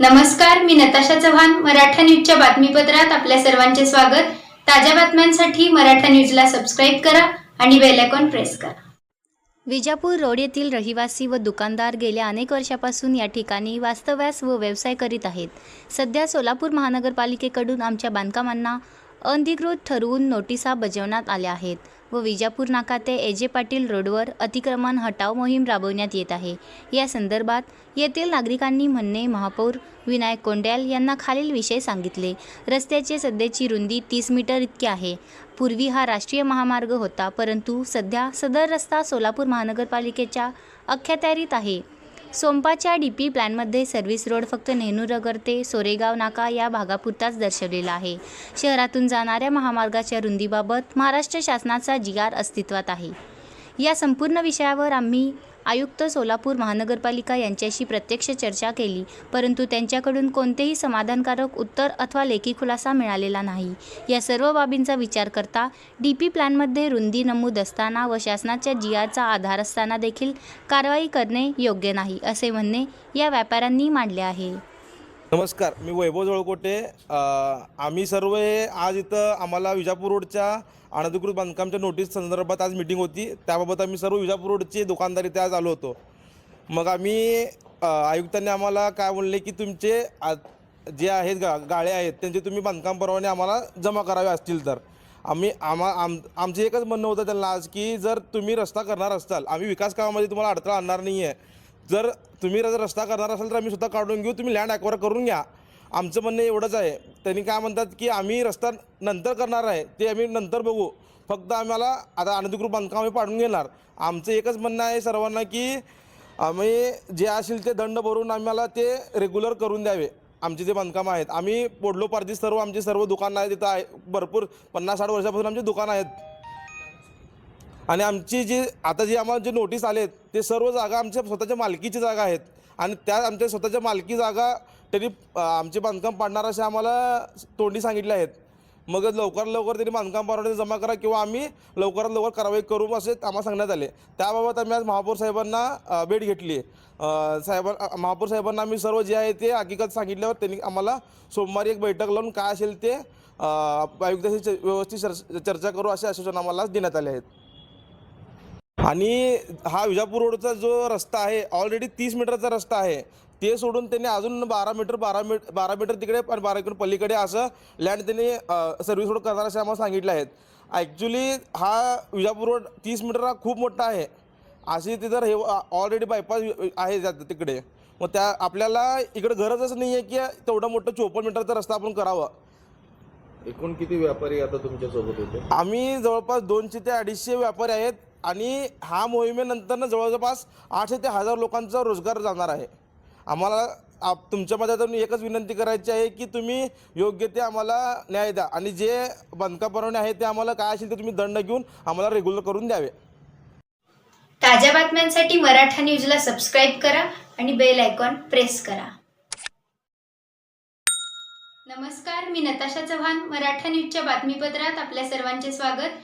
नमस्कार, मी नताशा चव्हाण. मराठा न्यूजच्या बातमीपत्रात आपल्या सर्वांचे स्वागत. ताज्या बातम्यांसाठी मराठा न्यूजला सबस्क्राईब करा आणि बेल आयकॉन प्रेस करा. विजापूर रोड येथील रहिवासी व दुकानदार गेल्या अनेक वर्षापासून या ठिकाणी वास्तव्यास व व्यवसाय करीत आहेत. सध्या सोलापूर महानगरपालिकेकडून आमच्या बांधकामांना अनधिकृत ठरवून नोटिसा बजावण्यात आल्या आहेत व विजापूर नाका ते एजे पाटील रोडवर अतिक्रमण हटाव मोहीम राबवण्यात येत आहे. या संदर्भात येथील नागरिकांनी म्हणणे महापौर विनायक कोंड्याल यांना खालील विषय सांगितले. रस्त्याची सध्याची रुंदी 30 मीटर इतकी आहे. पूर्वी हा राष्ट्रीय महामार्ग होता, परंतु सध्या सदर रस्ता सोलापूर महानगरपालिकेच्या अखत्यारीत आहे. सोमपाच्या डीपी प्लॅनमध्ये सर्व्हिस रोड फक्त नेहरूनगर ते सोरेगाव नाका या भागापुरताच दर्शवलेला आहे. शहरातून जाणाऱ्या महामार्गाच्या रुंदीबाबत महाराष्ट्र शासनाचा GR अस्तित्वात आहे. या संपूर्ण विषयावर आम्ही आयुक्त सोलापूर महानगरपालिका यांच्याशी प्रत्यक्ष चर्चा केली, परंतु त्यांच्याकडून कोणतेही समाधानकारक उत्तर अथवा लेखी खुलासा मिळालेला नाही. या सर्व बाबींचा विचार करता डीपी प्लॅनमध्ये रुंदी नमूद असताना व शासनाच्या GRचा आधार असताना देखील कारवाई करणे योग्य नाही, असे म्हणणे या व्यापाऱ्यांनी मांडले आहे. नमस्कार, मी वैभव जळकोटे. आम्ही सर्व आज इथं आम्हाला विजापूर रोडच्या अनधिकृत बांधकामच्या नोटीस संदर्भात आज मीटिंग होती. त्याबाबत आम्ही सर्व विजापूर रोडचे दुकानदार इथे आज आलो होतो. मग आम्ही आयुक्तांनी आम्हाला काय बोलले की तुमचे जे आहेत गाळे आहेत त्यांचे तुम्ही बांधकाम परवाने आम्हाला जमा करावे असतील तर आमचं एकच म्हणणं होतं त्यांना आज की जर तुम्ही रस्ता करणार असाल, आम्ही विकास कामामध्ये तुम्हाला अडथळा आणणार नाही आहे. जर तुम्ही रस्ता करणार असाल तर आम्ही स्वतः काढून घेऊ, तुम्ही लँड ॲक्वायर करून घ्या. आमचं म्हणणं एवढंच आहे. त्यांनी काय म्हणतात की आम्ही रस्ता नंतर करणार आहे, ते आम्ही नंतर बघू, फक्त आम्हाला आता अनधिकृत बांधकाम आम्ही पाडून घेणार. आमचं एकच म्हणणं आहे सर्वांना की आम्ही जे असेल ते दंड भरून आम्हाला ते रेग्युलर करून द्यावे. आमचे जे बांधकाम आहेत, आम्ही पोडलो पारधी सर्व आमचे सर्व दुकानं आहेत तिथं आहे, भरपूर 50-60 वर्षापासून आमचे दुकानं आहेत. आणि आमची जी आता जी आम्हाला जे नोटीस आलेत ते सर्व जागा आमच्या स्वतःच्या मालकीची जागा आहेत आणि त्या आमच्या स्वतःच्या मालकी जागा त्यांनी आमचे बांधकाम पाडणार असे आम्हाला तोंडी सांगितले आहेत. मग लवकरात लवकर त्यांनी बांधकाम परवाने जमा करा किंवा आम्ही लवकरात लवकर कारवाई करू असे आम्हाला सांगण्यात आले. त्याबाबत आम्ही आज महापौर साहेबांना भेट घेतली. महापौर साहेबांना आम्ही सर्व जे आहे ते हकीकत सांगितल्यावर त्यांनी आम्हाला सोमवारी एक बैठक लावून काय असेल ते आयुक्ताशी व्यवस्थित चर्चा करू असे आश्वासन आम्हाला देण्यात आले आहेत. आणि हा विजापूर रोडचा जो रस्ता आहे ऑलरेडी 30 मीटरचा रस्ता आहे, ते सोडून त्यांनी अजून 12 मीटर तिकडे आणि 12 मीटर पलीकडे असं लँड त्यांनी सर्व्हिस रोड करणार असे आम्हाला सांगितले आहेत. ॲक्च्युली हा विजापूर रोड 30 मीटर हा खूप मोठा आहे. अशी तिथं हे ऑलरेडी बायपास आहे तिकडे. मग त्या आपल्याला इकडे गरजच नाही आहे की तेवढं मोठं 54 मीटरचा रस्ता आपण करावा. एकूण किती व्यापारी आता तुमच्यासोबत होते? आम्ही जवळपास 200 ते 250 व्यापारी आहेत आणि हा मोहिमेनंतर जवळपास 800 ते 1000 लोकांचा रोजगार जाणार आहे. आम्हाला तुमच्या माध्यमातून एकच विनंती करायची आहे की तुम्ही योग्य ते आम्हाला न्याय द्या आणि जे बांधकाम परवाने आहे ते आम्हाला काय असेल ते तुम्ही दंड घेऊन आम्हाला रेग्युलर करून द्यावे. ताज्या बातम्यांसाठी मराठा न्यूजला सबस्क्राईब करा आणि बेल आयकॉन प्रेस करा. नमस्कार, मी नताशा चव्हाण. मराठा न्यूजच्या बातमीपत्रात आपल्या सर्वांचे स्वागत.